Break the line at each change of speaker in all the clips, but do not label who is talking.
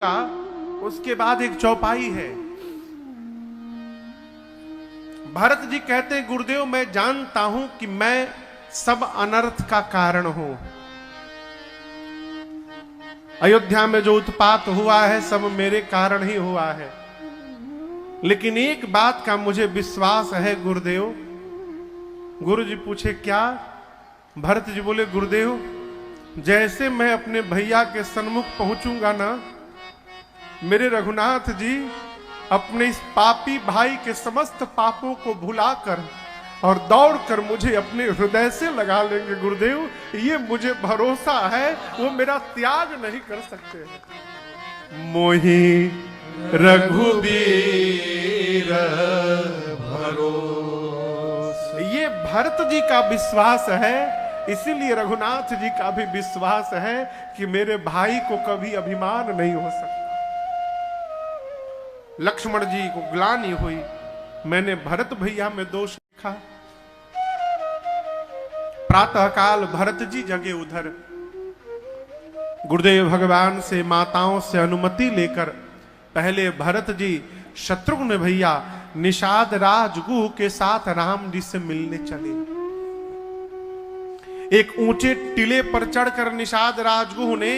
का उसके बाद एक चौपाई है। भरत जी कहते हैं, गुरुदेव मैं जानता हूं कि मैं सब अनर्थ का कारण हूं। अयोध्या में जो उत्पात हुआ है सब मेरे कारण ही हुआ है, लेकिन एक बात का मुझे विश्वास है गुरुदेव। गुरु जी पूछे क्या? भरत जी बोले, गुरुदेव जैसे मैं अपने भैया के सन्मुख पहुंचूंगा ना, मेरे रघुनाथ जी अपने इस पापी भाई के समस्त पापों को भुलाकर और दौड़कर मुझे अपने हृदय से लगा लेंगे। गुरुदेव ये मुझे भरोसा है, वो मेरा त्याग नहीं कर सकते। मोहि रघुबीर भरोसा, ये भरत जी का विश्वास है, इसीलिए रघुनाथ जी का भी विश्वास है कि मेरे भाई को कभी अभिमान नहीं हो सकता। लक्ष्मण जी को ग्लानि हुई, मैंने भरत भैया में दोष देखा। प्रातःकाल भरत जी जगे उधर, गुरुदेव भगवान से माताओं से अनुमति लेकर पहले भरत जी शत्रुघ्न भैया निषाद राजगुह के साथ राम जी से मिलने चले। एक ऊंचे टीले पर चढ़कर निषाद राजगुह ने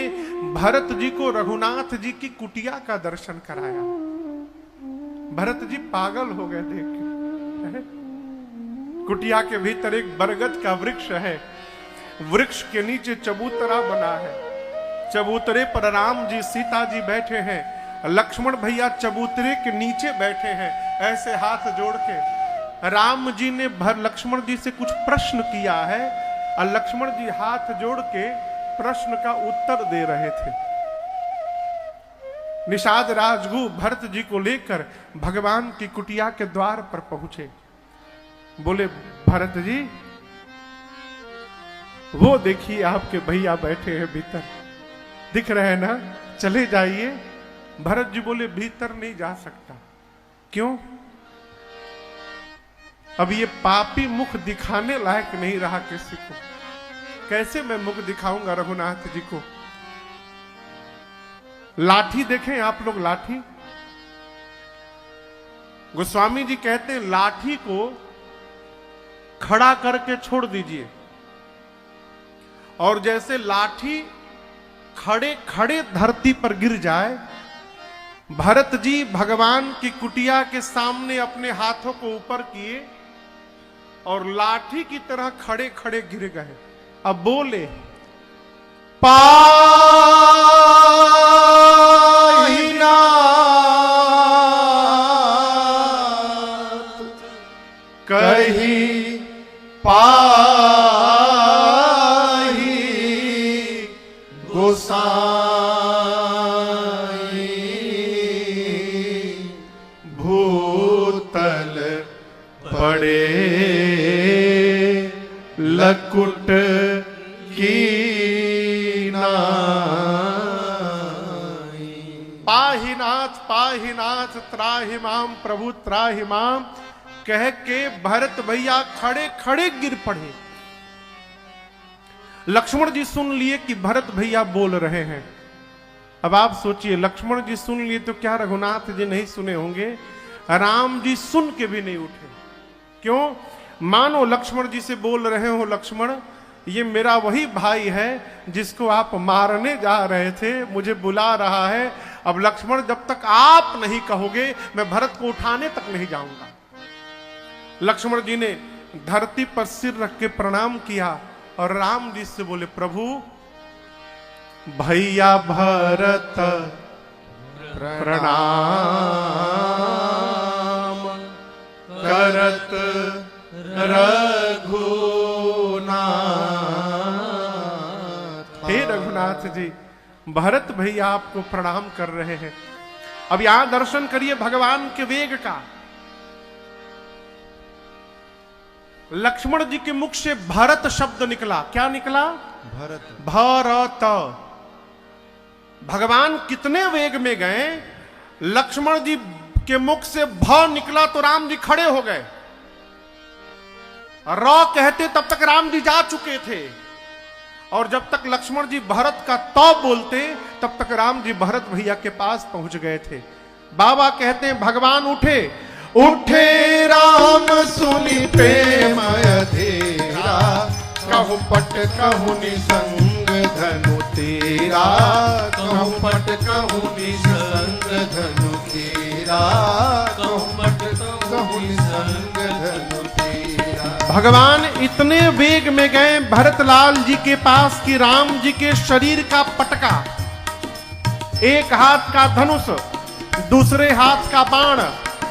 भरत जी को रघुनाथ जी की कुटिया का दर्शन कराया। भरत जी पागल हो गए देख के। कुटिया के भीतर एक बरगद का वृक्ष है, वृक्ष के नीचे चबूतरा बना है, चबूतरे पर राम जी सीता जी बैठे हैं, लक्ष्मण भैया चबूतरे के नीचे बैठे हैं ऐसे हाथ जोड़ के। राम जी ने लक्ष्मण जी से कुछ प्रश्न किया है और लक्ष्मण जी हाथ जोड़ के प्रश्न का उत्तर दे रहे थे। निषाद राजगुह भरत जी को लेकर भगवान की कुटिया के द्वार पर पहुंचे। बोले, भरत जी वो देखिए आपके भैया बैठे हैं भीतर, दिख रहे हैं ना, चले जाइए। भरत जी बोले, भीतर नहीं जा सकता। क्यों? अब ये पापी मुख दिखाने लायक नहीं रहा किसी को। कैसे मैं मुख दिखाऊंगा रघुनाथ जी को? लाठी देखें आप लोग, लाठी। गोस्वामी जी कहते हैं लाठी को खड़ा करके छोड़ दीजिए, और जैसे लाठी खड़े खड़े धरती पर गिर जाए, भरत जी भगवान की कुटिया के सामने अपने हाथों को ऊपर किए और लाठी की तरह खड़े खड़े गिर गए। अब बोले, कही पाही गोसाई भूतल पड़े लकुट की पाहिनाथ पाहिनाथ त्राहि माम प्रभु त्राहि माम कह के भरत भैया खड़े खड़े गिर पड़े। लक्ष्मण जी सुन लिए कि भरत भैया बोल रहे हैं। अब आप सोचिए, लक्ष्मण जी सुन लिए तो क्या रघुनाथ जी नहीं सुने होंगे? राम जी सुन के भी नहीं उठे। क्यों? मानो लक्ष्मण जी से बोल रहे हो, लक्ष्मण ये मेरा वही भाई है जिसको आप मारने जा रहे थे, मुझे बुला रहा है। अब लक्ष्मण जब तक आप नहीं कहोगे मैं भरत को उठाने तक नहीं जाऊंगा। लक्ष्मण जी ने धरती पर सिर रख के प्रणाम किया और राम जी से बोले, प्रभु भैया भरत प्रणाम करत रघुनाथ। हे रघुनाथ जी, भरत भैया आपको प्रणाम कर रहे हैं। अब यहां दर्शन करिए भगवान के वेग का। लक्ष्मण जी के मुख से भरत शब्द निकला। क्या निकला? भरत। भरत। भगवान कितने वेग में गए, लक्ष्मण जी के मुख से भ निकला तो राम जी खड़े हो गए। र कहते तब तक राम जी जा चुके थे, और जब तक लक्ष्मण जी भरत का तौ बोलते तब तक राम जी भरत भैया के पास पहुंच गए थे। बाबा कहते हैं भगवान उठे, उठे राम सुनि प्रेम अधेरा, कहु पट कहु निसंग धनु तेरा, कहु पट कहु निसंग धनु तेरा, कहु पट कहु निसंग धनु तेरा। भगवान इतने वेग में गए भरतलाल जी के पास कि राम जी के शरीर का पटका, एक हाथ का धनुष, दूसरे हाथ का बाण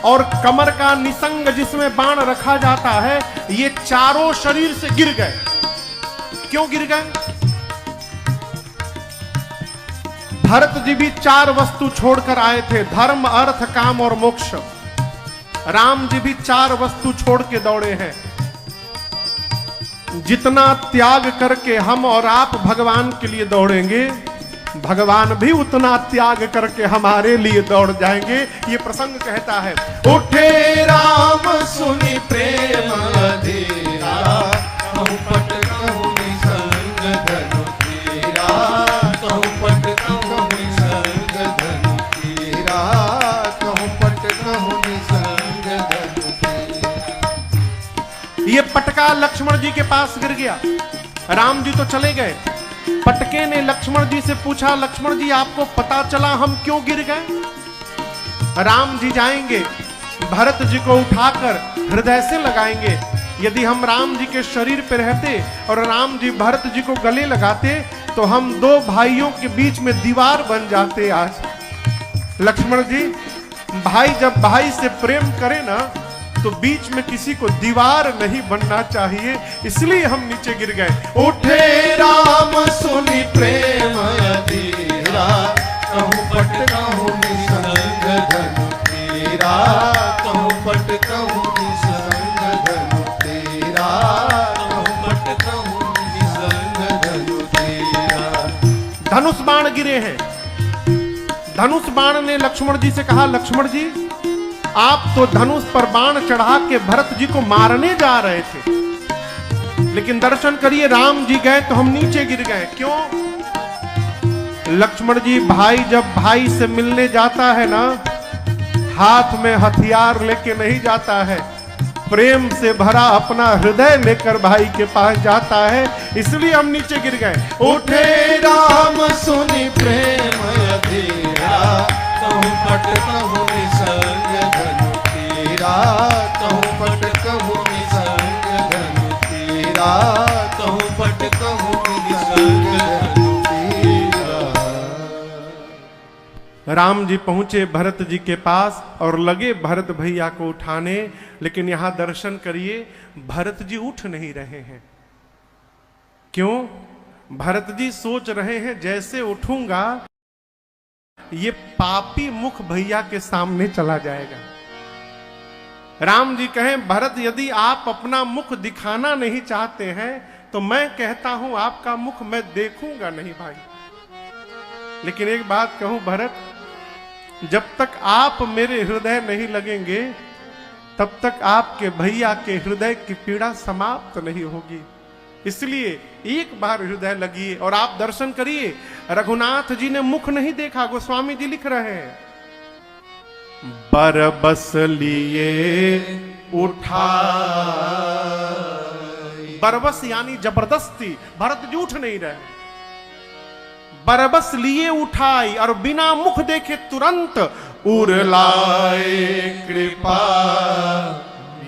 और कमर का निसंग जिसमें बाण रखा जाता है, ये चारों शरीर से गिर गए। क्यों गिर गए? भरत जी भी 4 वस्तु छोड़कर आए थे, धर्म अर्थ काम और मोक्ष। राम जी भी 4 वस्तु छोड़ के दौड़े हैं। जितना त्याग करके हम और आप भगवान के लिए दौड़ेंगे, भगवान भी उतना त्याग करके हमारे लिए दौड़ जाएंगे। ये प्रसंग कहता है, उठे राम सुनि प्रेम अधेरा, कहु पट कहु निसंग धनु तेरा, कहु पट कहु निसंग धनु तेरा, कहु पट कहु निसंग धनु तेरा। ये पटका लक्ष्मण जी के पास गिर गया। राम जी तो चले गए। पटके ने लक्ष्मण जी से पूछा, लक्ष्मण जी आपको पता चला हम क्यों गिर गए? राम जी जाएंगे, भरत जी को उठाकर हृदय से लगाएंगे। यदि हम राम जी के शरीर पर रहते और राम जी भरत जी को गले लगाते तो हम 2 भाइयों के बीच में दीवार बन जाते। आज लक्ष्मण जी, भाई जब भाई से प्रेम करे ना तो बीच में किसी को दीवार नहीं बनना चाहिए, इसलिए हम नीचे गिर गए। उठे राम सुनि प्रेम अधेरा, कहु पट कहु निसंग धनु तेरा, कहु पट कहु निसंग धनु तेरा, कहु पट कहु निसंग धनु तेरा। धनुष बाण गिरे हैं। धनुष बाण ने लक्ष्मण जी से कहा, लक्ष्मण जी आप तो धनुष पर बाण चढ़ा के भरत जी को मारने जा रहे थे, लेकिन दर्शन करिए राम जी गए तो हम नीचे गिर गए। क्यों? लक्ष्मण जी, भाई जब भाई से मिलने जाता है ना, हाथ में हथियार लेके नहीं जाता है, प्रेम से भरा अपना हृदय लेकर भाई के पास जाता है, इसलिए हम नीचे गिर गए। उठे राम सुनि प्रेम अधेरा, कहु पट कहु निसंग धनु तेरा, कहु पट कहु निसंग धनु तेरा, कहु पट कहु निसंग धनु तेरा। राम जी पहुंचे भरत जी के पास और लगे भरत भैया को उठाने, लेकिन यहां दर्शन करिए भरत जी उठ नहीं रहे हैं। क्यों? भरत जी सोच रहे हैं जैसे उठूंगा ये पापी मुख भैया के सामने चला जाएगा। राम जी कहें, भरत यदि आप अपना मुख दिखाना नहीं चाहते हैं तो मैं कहता हूं आपका मुख मैं देखूंगा नहीं भाई। लेकिन एक बात कहूं भरत, जब तक आप मेरे हृदय नहीं लगेंगे तब तक आपके भैया के हृदय की पीड़ा समाप्त नहीं होगी। इसलिए एक बार हृदय लगिए और आप दर्शन करिए। रघुनाथ जी ने मुख नहीं देखा, गोस्वामी जी लिख रहे हैं, बरबस लिए उठा, बरबस यानी जबरदस्ती, भरत जी उठ नहीं रहे, बरबस लिए उठाई और बिना मुख देखे तुरंत उरलाए कृपा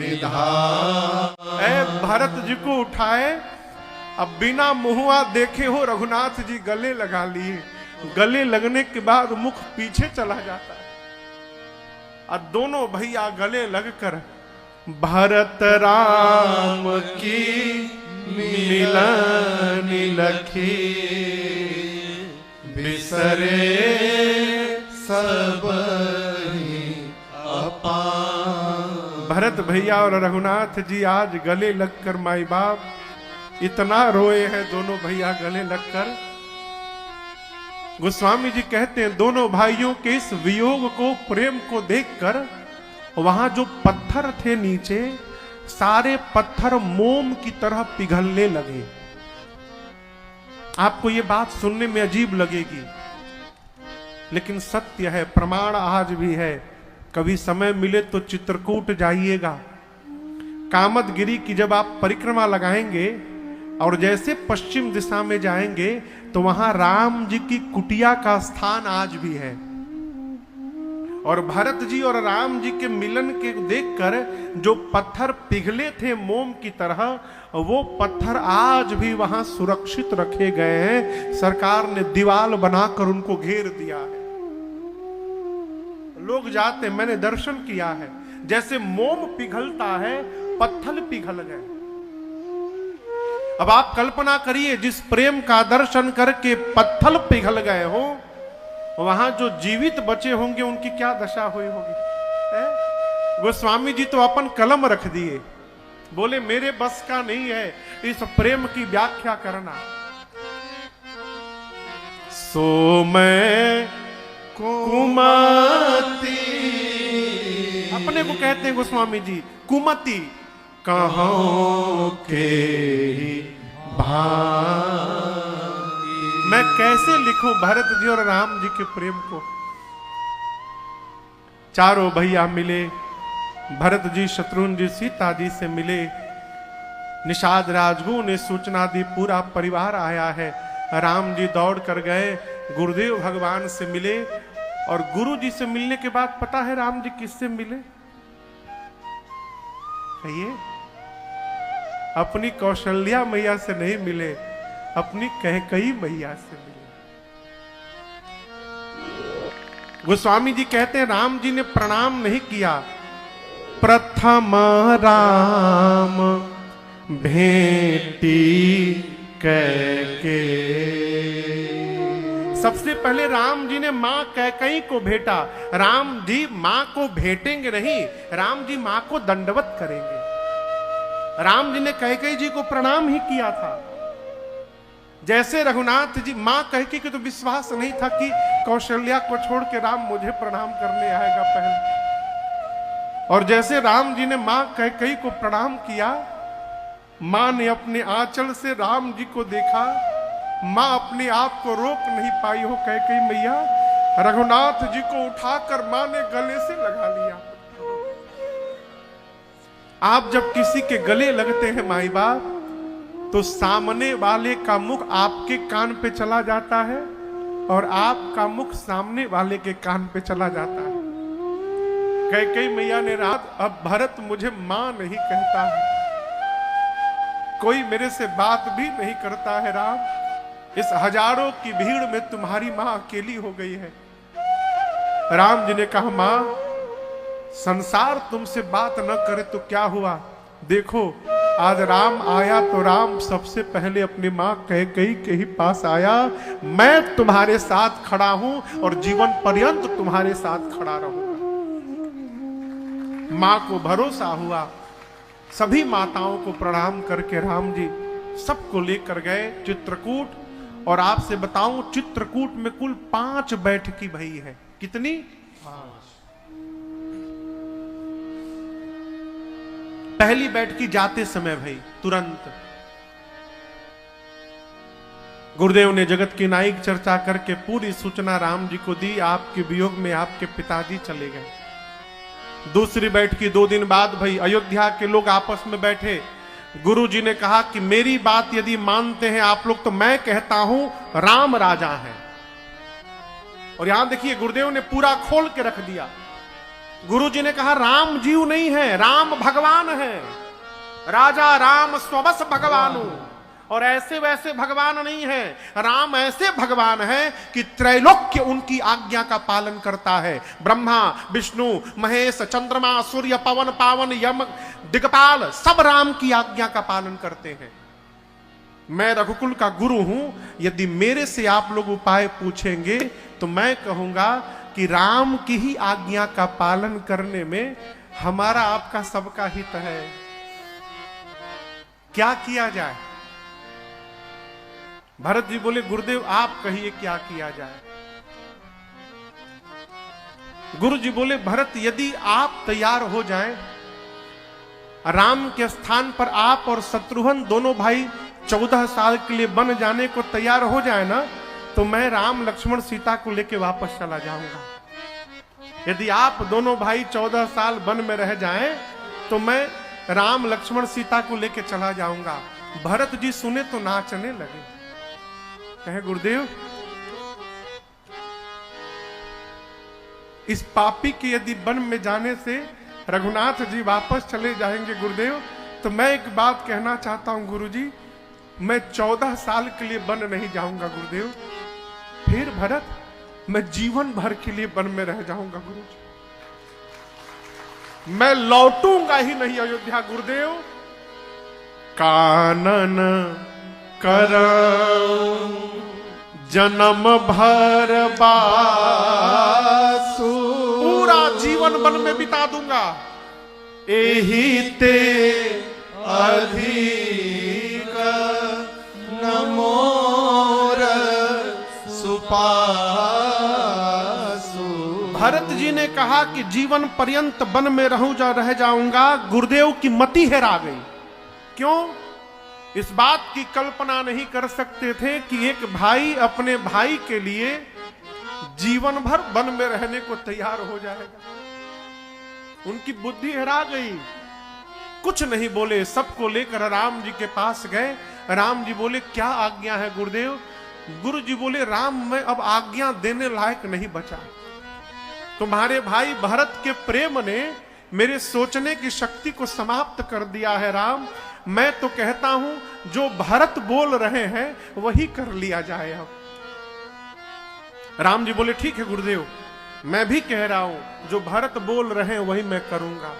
निधान। ऐ भरत जी को उठाए, अब बिना मुहुआ देखे हो रघुनाथ जी गले लगा लिए। गले लगने के बाद मुख पीछे चला जाता है और दोनों भैया गले लगकर भरत राम की मिलन लखी बिसरे सब अपान। भरत भैया और रघुनाथ जी आज गले लगकर माई बाप इतना रोए हैं, दोनों भैया गले लगकर। गोस्वामी जी कहते हैं दोनों भाइयों के इस वियोग को, प्रेम को देखकर वहां जो पत्थर थे नीचे, सारे पत्थर मोम की तरह पिघलने लगे। आपको ये बात सुनने में अजीब लगेगी, लेकिन सत्य है, प्रमाण आज भी है। कभी समय मिले तो चित्रकूट जाइएगा। कामदगिरी की जब आप परिक्रमा लगाएंगे और जैसे पश्चिम दिशा में जाएंगे तो वहां राम जी की कुटिया का स्थान आज भी है। और भरत जी और राम जी के मिलन के देखकर जो पत्थर पिघले थे मोम की तरह, वो पत्थर आज भी वहां सुरक्षित रखे गए हैं। सरकार ने दीवार बनाकर उनको घेर दिया है। लोग जाते, मैंने दर्शन किया है, जैसे मोम पिघलता है पत्थर पिघल गए। अब आप कल्पना करिए, जिस प्रेम का दर्शन करके पत्थर पिघल गए हो, वहां जो जीवित बचे होंगे उनकी क्या दशा हुई होगी। गोस्वामी जी तो अपन कलम रख दिए, बोले मेरे बस का नहीं है इस प्रेम की व्याख्या करना। सो मैं कुमति, अपने को कहते हैं गोस्वामी जी कुमति, कहां के मैं कैसे लिखूं भरत जी और राम जी के प्रेम को। चारों भैया मिले, भरत जी, शत्रुघ्न जी, सीता जी से मिले। निषाद राजगुरु ने सूचना दी, पूरा परिवार आया है। राम जी दौड़ कर गए, गुरुदेव भगवान से मिले। और गुरु जी से मिलने के बाद पता है राम जी किससे मिले? कहिए। अपनी कौशल्या मैया से नहीं मिले, अपनी कैकेयी मैया से मिले। गोस्वामी जी कहते हैं राम जी ने प्रणाम नहीं किया। प्रथम राम भेंटी कैकेयी, सबसे पहले राम जी ने मां कैकेयी को भेंटा। राम जी मां को भेंटेंगे नहीं, राम जी मां को दंडवत करेंगे। राम जी ने कैकेयी जी को प्रणाम ही किया था। जैसे रघुनाथ जी, मां कैकेयी को तो विश्वास नहीं था कि कौशल्या को छोड़ के राम मुझे प्रणाम करने आएगा पहले। और जैसे राम जी ने मां कैकेयी को प्रणाम किया, मां ने अपने आंचल से राम जी को देखा। मां अपने आप को रोक नहीं पाई हो कैकेयी मैया, रघुनाथ जी को उठाकर मां ने गले से लगा लिया। आप जब किसी के गले लगते हैं माई बाप, तो सामने वाले का मुख आपके कान पे चला जाता है और आपका मुख सामने वाले के कान पे चला जाता है। कैकेयी मैया ने रात, अब भरत मुझे मां नहीं कहता है, कोई मेरे से बात भी नहीं करता है राम, इस हजारों की भीड़ में तुम्हारी मां अकेली हो गई है। राम जी ने कहा, मां संसार तुमसे बात न करे तो क्या हुआ, देखो आज राम आया तो राम सबसे पहले अपनी मां कैकेयी के ही पास आया। मैं तुम्हारे साथ खड़ा हूं और जीवन पर्यंत तुम्हारे साथ खड़ा रहूंगा। मां को भरोसा हुआ। सभी माताओं को प्रणाम करके राम जी सबको लेकर गए चित्रकूट। और आपसे बताऊं, चित्रकूट में कुल 5 बैठकी भई है। कितनी? 5। पहली बैठकी जाते समय भई, तुरंत गुरुदेव ने जगत की नायक चर्चा करके पूरी सूचना राम जी को दी। आपके वियोग में आपके पिताजी चले गए। दूसरी बैठकी 2 दिन बाद भई। अयोध्या के लोग आपस में बैठे। गुरु जी ने कहा कि मेरी बात यदि मानते हैं आप लोग तो मैं कहता हूं राम राजा है। और यहां देखिए गुरुदेव ने पूरा खोल के रख दिया। गुरु जी ने कहा राम जीव नहीं है, राम भगवान है। राजा राम स्वबस भगवानु, और ऐसे वैसे भगवान नहीं है। राम ऐसे भगवान है कि त्रैलोक्य उनकी आज्ञा का पालन करता है। ब्रह्मा, विष्णु, महेश, चंद्रमा, सूर्य, पवन, पावन, यम, दिग्पाल सब राम की आज्ञा का पालन करते हैं। मैं रघुकुल का गुरु हूं। यदि मेरे से आप लोग उपाय पूछेंगे तो मैं कहूंगा कि राम की ही आज्ञा का पालन करने में हमारा आपका सबका हित है। क्या किया जाए? भरत जी बोले, गुरुदेव आप कहिए क्या किया जाए। गुरु जी बोले, भरत यदि आप तैयार हो जाएं, राम के स्थान पर आप और शत्रुघ्न दोनों भाई 14 साल के लिए वन जाने को तैयार हो जाए ना, तो मैं राम लक्ष्मण सीता को लेके वापस चला जाऊंगा। यदि आप दोनों भाई 14 साल वन में रह जाएं, तो मैं राम लक्ष्मण सीता को लेके चला जाऊंगा। भरत जी सुने तो नाचने लगे, कहे गुरुदेव, इस पापी के यदि वन में जाने से रघुनाथ जी वापस चले जाएंगे गुरुदेव, तो मैं एक बात कहना चाहता हूं गुरुजी, मैं 14 साल के लिए वन नहीं जाऊंगा गुरुदेव। फिर भरत, मैं जीवन भर के लिए वन में रह जाऊंगा गुरुजी, मैं लौटूंगा ही नहीं अयोध्या गुरुदेव। कानन करऊं जन्म भर बासु, पूरा जीवन वन में बिता दूंगा। एही ते अधिक नमोर सुपासु। भरत जी ने कहा कि जीवन पर्यंत वन में रह जाऊंगा। गुरुदेव की मति हेरा गई। क्यों? इस बात की कल्पना नहीं कर सकते थे कि एक भाई अपने भाई के लिए जीवन भर वन में रहने को तैयार हो जाएगा। उनकी बुद्धि हेरा गई, कुछ नहीं बोले, सबको लेकर राम जी के पास गए। राम जी बोले, क्या आज्ञा है गुरुदेव? गुरु जी बोले, राम मैं अब आज्ञा देने लायक नहीं बचा। तुम्हारे भाई भरत के प्रेम ने मेरे सोचने की शक्ति को समाप्त कर दिया है राम। मैं तो कहता हूं जो भरत बोल रहे हैं वही कर लिया जाए। अब राम जी बोले, ठीक है गुरुदेव, मैं भी कह रहा हूं जो भरत बोल रहे हैं वही मैं करूंगा।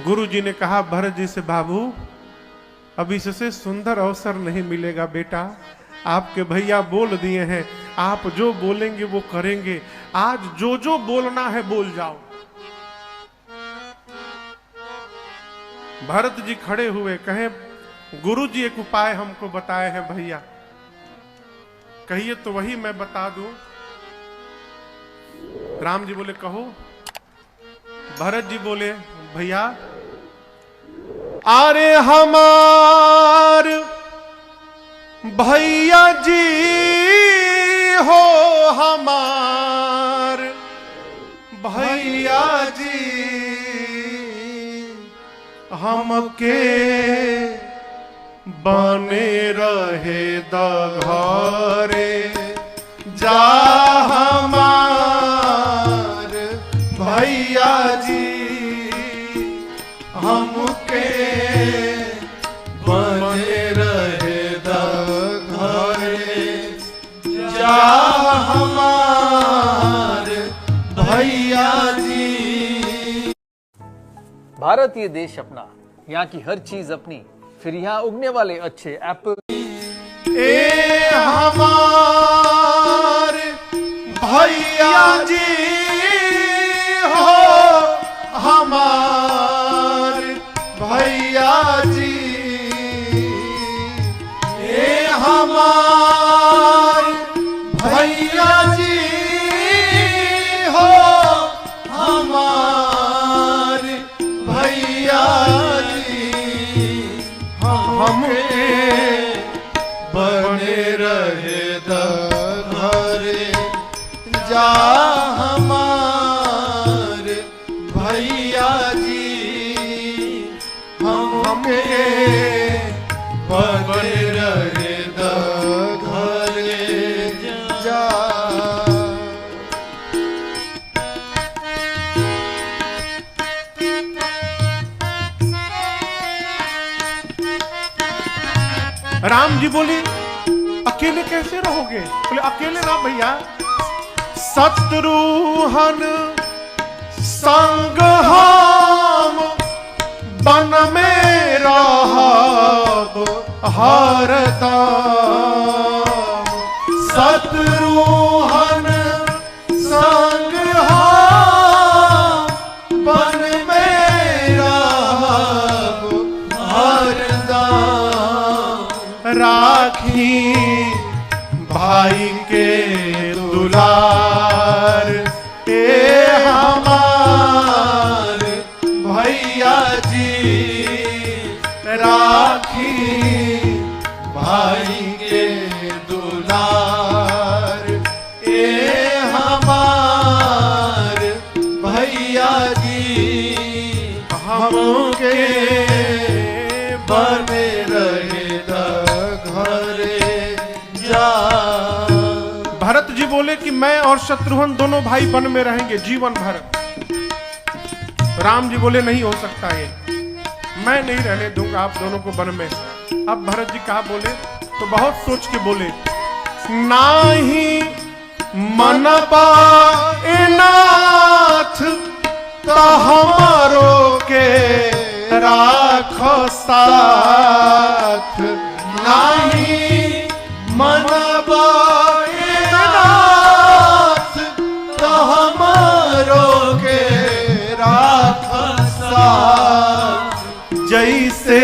गुरु जी ने कहा भरत जी से, बाबू अब इससे सुंदर अवसर नहीं मिलेगा बेटा, आपके भैया बोल दिए हैं, आप जो बोलेंगे वो करेंगे। आज जो जो बोलना है बोल जाओ। भरत जी खड़े हुए, कहे गुरु जी एक उपाय हमको बताए हैं भैया, कहिए तो वही मैं बता दूं। राम जी बोले, कहो। भरत जी बोले, भैया अरे हमार भैया जी हो, हमार भैया जी हमके बने रहे द घरे जा, हमार भैया जी हमके बने रहे द घरे जा, हमार भैया जी।
भारत ये देश अपना, यहाँ की हर चीज अपनी, फिर यहाँ उगने वाले अच्छे एप्पल।
ए हमार भैया जी हो, हमार भैया जी, ए हमार भैया जी हो, हमार भैया जी हमके बने रहे द घरे जा, हमार भैया जी हमके बने रहे द घरे जा। राम जी बोले, अकेले कैसे रहोगे? बोले, अकेले ना भैया, शत्रुहन संग हम वन में रहब हरदम। शत्रुहन संग हम वन में रहब हरदम। राखी भाई के दुलार, ए हमार भैया जी राखी के
बने रहे घरे जा।
भरत जी बोले कि मैं और शत्रुघ्न दोनों भाई वन में रहेंगे जीवन भर। राम जी बोले नहीं हो सकता ये, मैं नहीं रहने दूंगा आप दोनों को वन में। अब भरत जी कहा बोले तो बहुत सोच के बोले, नाही मनबा ए नाथ तो हमारो के राखो साथ।
नाही मनबा ए नाथ तो हमारो के राख साथ।
जैसे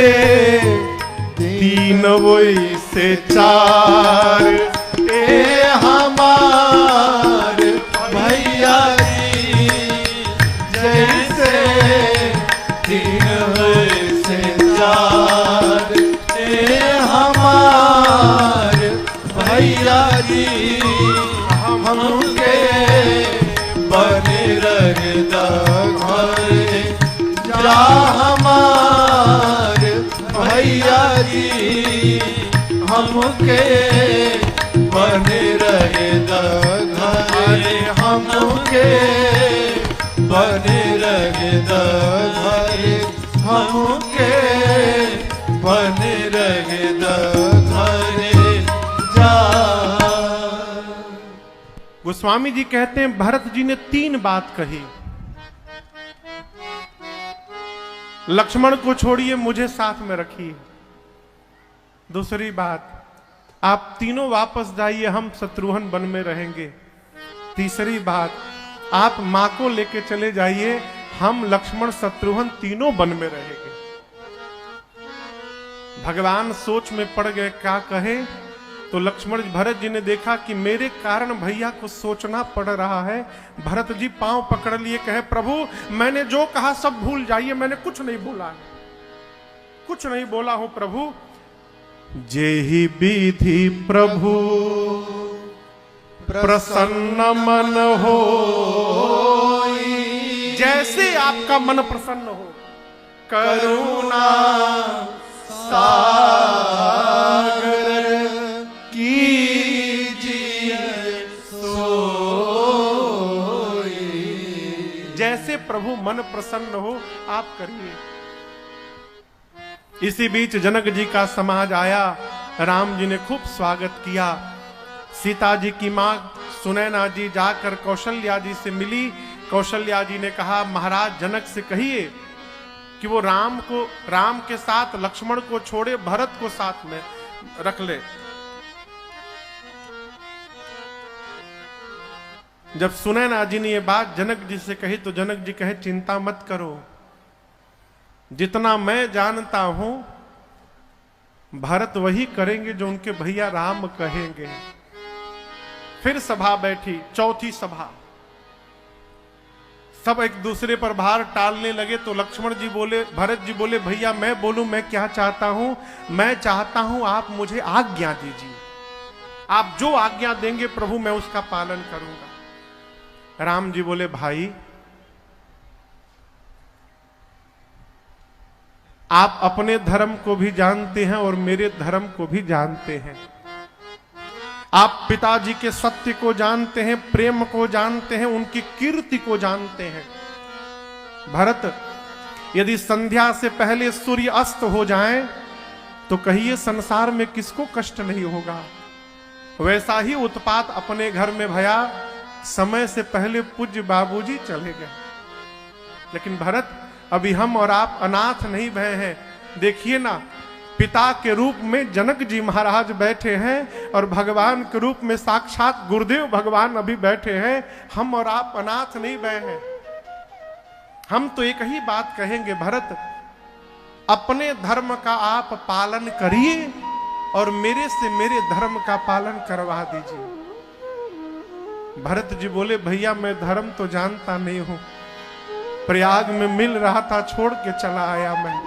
तीन वैसे चार
ए हमार भैया जी, जैसे तीन वैसे चार ए हमार भैया जी। हमके बने रहे घरे जा हमार भैया जी। हमके बने रहे घरे, हमके बने रहे घरे, हमके बने रहे घरे जा।
गोस्वामी जी कहते हैं भरत जी ने 3 बात कही। लक्ष्मण को छोड़िए, मुझे साथ में रखिए। दूसरी बात, आप तीनों वापस जाइए, हम शत्रुघ्न वन में रहेंगे। तीसरी बात, आप मां को लेके चले जाइए, हम लक्ष्मण शत्रुघ्न तीनों वन में रहेंगे। भगवान सोच में पड़ गए क्या कहे। तो लक्ष्मण भरत जी ने देखा कि मेरे कारण भैया को सोचना पड़ रहा है। भरत जी पांव पकड़ लिए, कहे प्रभु मैंने जो कहा सब भूल जाइए, मैंने कुछ नहीं बोला है, कुछ नहीं बोला हूं प्रभु। जेहि विधि प्रभु प्रसन्न मन हो, जैसे आपका मन प्रसन्न हो।
करुणा सागर कीजिए सोई।
जैसे प्रभु मन प्रसन्न हो आप करिए। इसी बीच जनक जी का समाज आया। राम जी ने खूब स्वागत किया। सीता जी की मां सुनैना जी जाकर कौशल्या जी से मिली। कौशल्या जी ने कहा महाराज जनक से कहिए कि वो राम के साथ लक्ष्मण को छोड़े, भरत को साथ में रख ले। जब सुनैना जी ने ये बात जनक जी से कही तो जनक जी कहे चिंता मत करो, जितना मैं जानता हूं भरत वही करेंगे जो उनके भैया राम कहेंगे। फिर सभा बैठी, चौथी सभा। सब एक दूसरे पर भार टालने लगे तो लक्ष्मण जी बोले, भरत जी बोले भैया मैं बोलूं मैं क्या चाहता हूं। मैं चाहता हूं आप मुझे आज्ञा दीजिए, आप जो आज्ञा देंगे प्रभु मैं उसका पालन करूंगा। राम जी बोले भाई आप अपने धर्म को भी जानते हैं और मेरे धर्म को भी जानते हैं। आप पिताजी के सत्य को जानते हैं, प्रेम को जानते हैं, उनकी कीर्ति को जानते हैं। भरत यदि संध्या से पहले सूर्य अस्त हो जाए तो कहिए संसार में किसको कष्ट नहीं होगा। वैसा ही उत्पात अपने घर में भया, समय से पहले पूज्य बाबूजी चले गए। लेकिन भरत अभी हम और आप अनाथ नहीं भय हैं। देखिए ना, पिता के रूप में जनक जी महाराज बैठे हैं और भगवान के रूप में साक्षात गुरुदेव भगवान अभी बैठे हैं। हम और आप अनाथ नहीं भय हैं। हम तो एक ही बात कहेंगे भरत, अपने धर्म का आप पालन करिए और मेरे से मेरे धर्म का पालन करवा दीजिए। भरत जी बोले भैया मैं धर्म तो जानता नहीं हूं, प्रयाग में मिल रहा था छोड़ के चला आया मैं।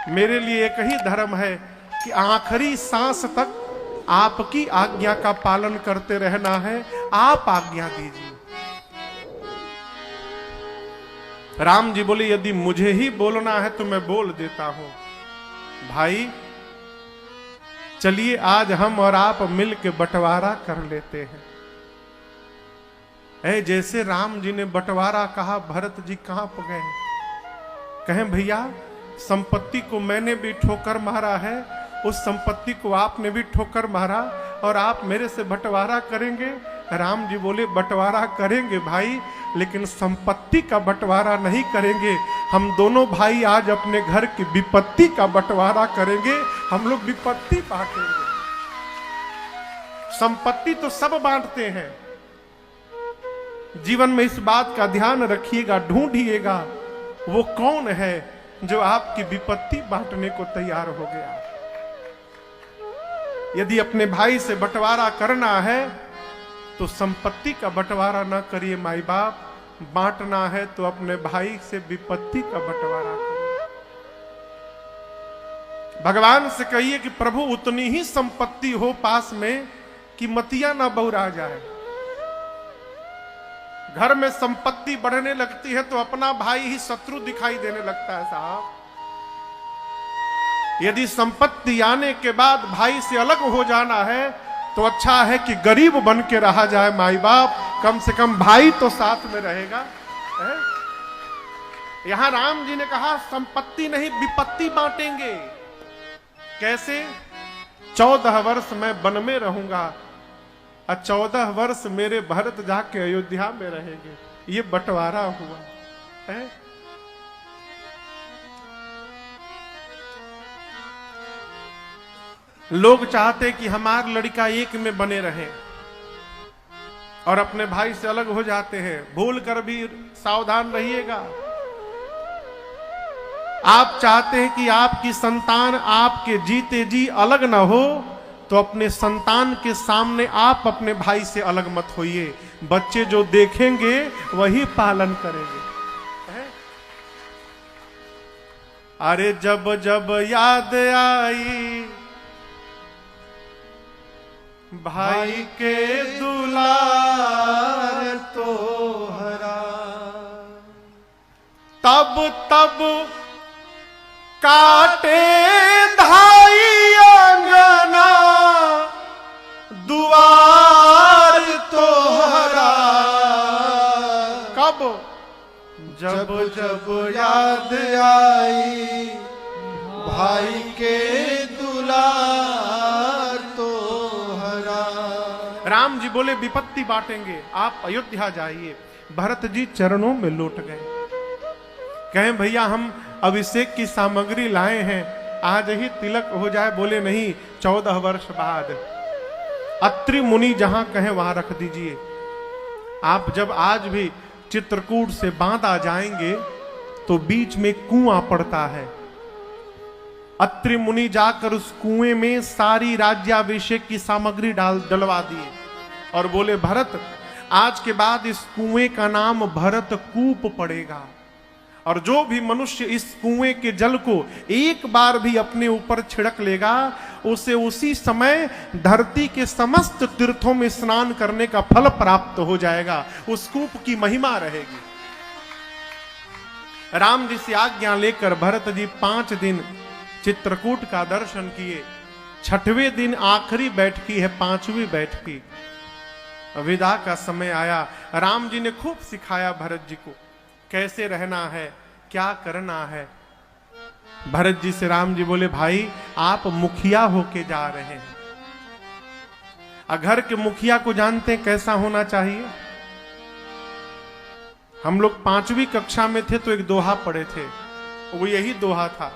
मेरे लिए एक ही धर्म है कि आखिरी सांस तक आपकी आज्ञा का पालन करते रहना है। आप आज्ञा दीजिए। राम जी बोले यदि मुझे ही बोलना है तो मैं बोल देता हूं। भाई चलिए आज हम और आप मिल के बंटवारा कर लेते हैं। जैसे राम जी ने बंटवारा कहा, भरत जी कांप गए। कहें भैया संपत्ति को मैंने भी ठोकर मारा है, उस संपत्ति को आपने भी ठोकर मारा और आप मेरे से बंटवारा करेंगे। राम जी बोले बंटवारा करेंगे भाई, लेकिन संपत्ति का बंटवारा नहीं करेंगे। हम दोनों भाई आज अपने घर की विपत्ति का बंटवारा करेंगे। हम लोग विपत्ति बांटेंगे। संपत्ति तो सब बांटते हैं। जीवन में इस बात का ध्यान रखिएगा, ढूंढिएगा वो कौन है जो आपकी विपत्ति बांटने को तैयार हो गया। यदि अपने भाई से बंटवारा करना है तो संपत्ति का बंटवारा ना करिए माई बाप, बांटना है तो अपने भाई से विपत्ति का बंटवारा करिए। भगवान से कहिए कि प्रभु उतनी ही संपत्ति हो पास में कि मतिया ना बौरा जाए। घर में संपत्ति बढ़ने लगती है तो अपना भाई ही शत्रु दिखाई देने लगता है साहब। यदि संपत्ति आने के बाद भाई से अलग हो जाना है तो अच्छा है कि गरीब बन के रहा जाए माई बाप, कम से कम भाई तो साथ में रहेगा। यहां राम जी ने कहा संपत्ति नहीं विपत्ति बांटेंगे। कैसे? 14 वर्ष मैं वन में रहूंगा और 14 वर्ष मेरे भरत जाके अयोध्या में रहेंगे। ये बंटवारा हुआ है। लोग चाहते कि हमारा लड़का एक में बने रहे और अपने भाई से अलग हो जाते हैं। भूल कर भी सावधान रहिएगा। आप चाहते हैं कि आपकी संतान आपके जीते जी अलग ना हो, तो अपने संतान के सामने आप अपने भाई से अलग मत होइए। बच्चे जो देखेंगे वही पालन करेंगे। अरे जब जब याद आई भाई के दुलार तोहरा, तब तब काटे धाई अंगना दुआर तोहरा। कब?
जब जब याद आई भाई के दुलार तोहरा।
राम जी बोले विपत्ति बांटेंगे, आप अयोध्या जाइए। भरत जी चरणों में लौट गए। कहें भैया हम अभिषेक की सामग्री लाए हैं, आज ही तिलक हो जाए। बोले नहीं, 14 वर्ष बाद। अत्रि मुनि जहां कहें वहां रख दीजिए। आप जब आज भी चित्रकूट से बांदा जाएंगे तो बीच में कुआं पड़ता है। अत्रि मुनि जाकर उस कुएं में सारी राज्याभिषेक की सामग्री डलवा दिए और बोले भरत आज के बाद इस कुएं का नाम भरत कूप पड़ेगा, और जो भी मनुष्य इस कुएं के जल को एक बार भी अपने ऊपर छिड़क लेगा उसे उसी समय धरती के समस्त तीर्थों में स्नान करने का फल प्राप्त हो जाएगा। उस कूप की महिमा रहेगी। राम जी से आज्ञा लेकर भरत जी 5 दिन चित्रकूट का दर्शन किए। 6वें दिन आखिरी बैठकी है, 5वीं बैठकी। विदा का समय आया। राम जी ने खूब सिखाया भरत जी को कैसे रहना है, क्या करना है। भरत जी से राम जी बोले भाई आप मुखिया होके जा रहे हैं। घर के मुखिया को जानते हैं कैसा होना चाहिए। हम लोग 5वीं कक्षा में थे तो एक दोहा पढ़े थे, वो यही दोहा था।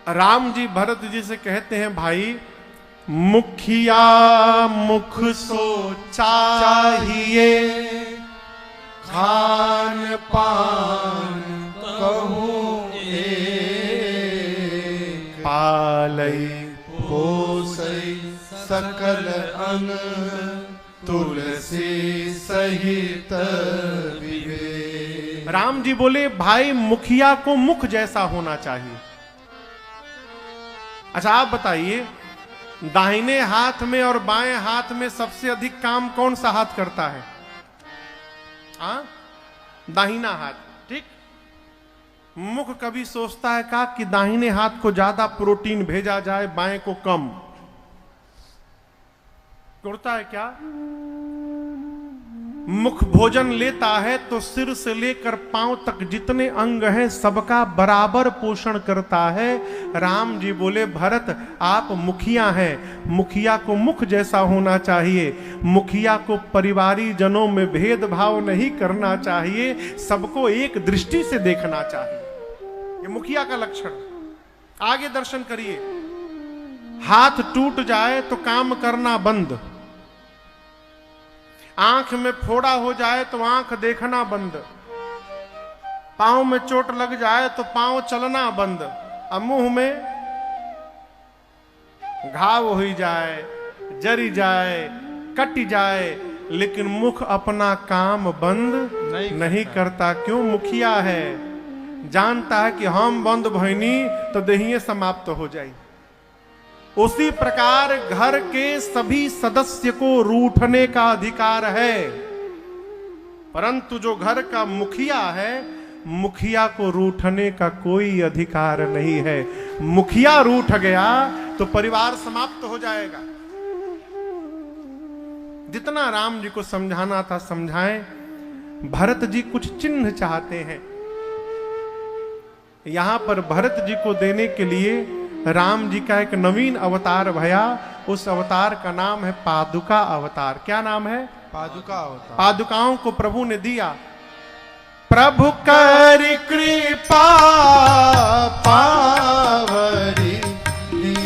राम जी भरत जी से कहते हैं भाई मुखिया मुख सो चाहिए,
खान पान कहूँ एक,
पालई
पोसई सकल अन तुलसी सहित विवेक।
राम जी बोले भाई मुखिया को मुख जैसा होना चाहिए। अच्छा आप बताइए दाहिने हाथ में और बाएं हाथ में सबसे अधिक काम कौन सा हाथ करता है? दाहिना हाथ, ठीक। मुख कभी सोचता है का कि दाहिने हाथ को ज्यादा प्रोटीन भेजा जाए, बाएं को कम, उड़ता है क्या? मुख भोजन लेता है तो सिर से लेकर पांव तक जितने अंग हैं सबका बराबर पोषण करता है। राम जी बोले भरत आप मुखिया हैं, मुखिया को मुख जैसा होना चाहिए, मुखिया को परिवारी जनों में भेदभाव नहीं करना चाहिए, सबको एक दृष्टि से देखना चाहिए, ये मुखिया का लक्षण। आगे दर्शन करिए, हाथ टूट जाए तो काम करना बंद, आंख में फोड़ा हो जाए तो आंख देखना बंद, पांव में चोट लग जाए तो पांव चलना बंद, अब मुंह में घाव हो जाए, जरी जाए, कट जाए, लेकिन मुख अपना काम बंद नहीं करता। क्यों? मुखिया है, जानता है कि हम बंद भइनी तो देहिए समाप्त हो जाए। उसी प्रकार घर के सभी सदस्य को रूठने का अधिकार है, परंतु जो घर का मुखिया है, मुखिया को रूठने का कोई अधिकार नहीं है। मुखिया रूठ गया तो परिवार समाप्त हो जाएगा। जितना राम जी को समझाना था समझाएं। भरत जी कुछ चिन्ह चाहते हैं, यहां पर भरत जी को देने के लिए राम जी का एक नवीन अवतार भया, उस अवतार का नाम है पादुका अवतार। क्या नाम है?
पादुका अवतार।
पादुकाओं को प्रभु ने दिया। प्रभु कर कृपा
पावरी दीनी,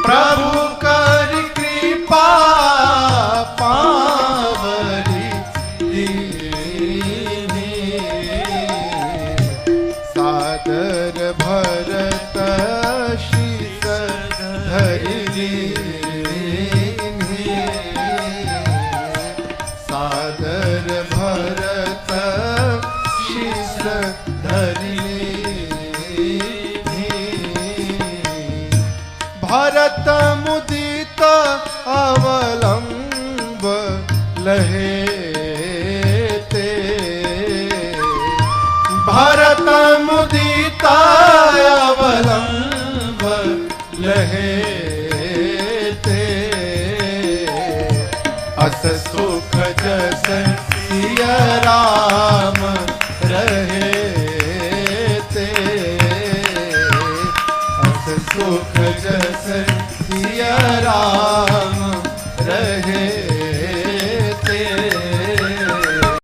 प्रभु कर कृपा पावरी दीनी, सादर भरत शीस धरि, सादर भरत शीस धरि, भरत मुदित अवलंब लहे ते, भरत मुदित अवलंब लहे ते, अस सुख जस सिय राम रहे ते, अस सुख जस सिय राम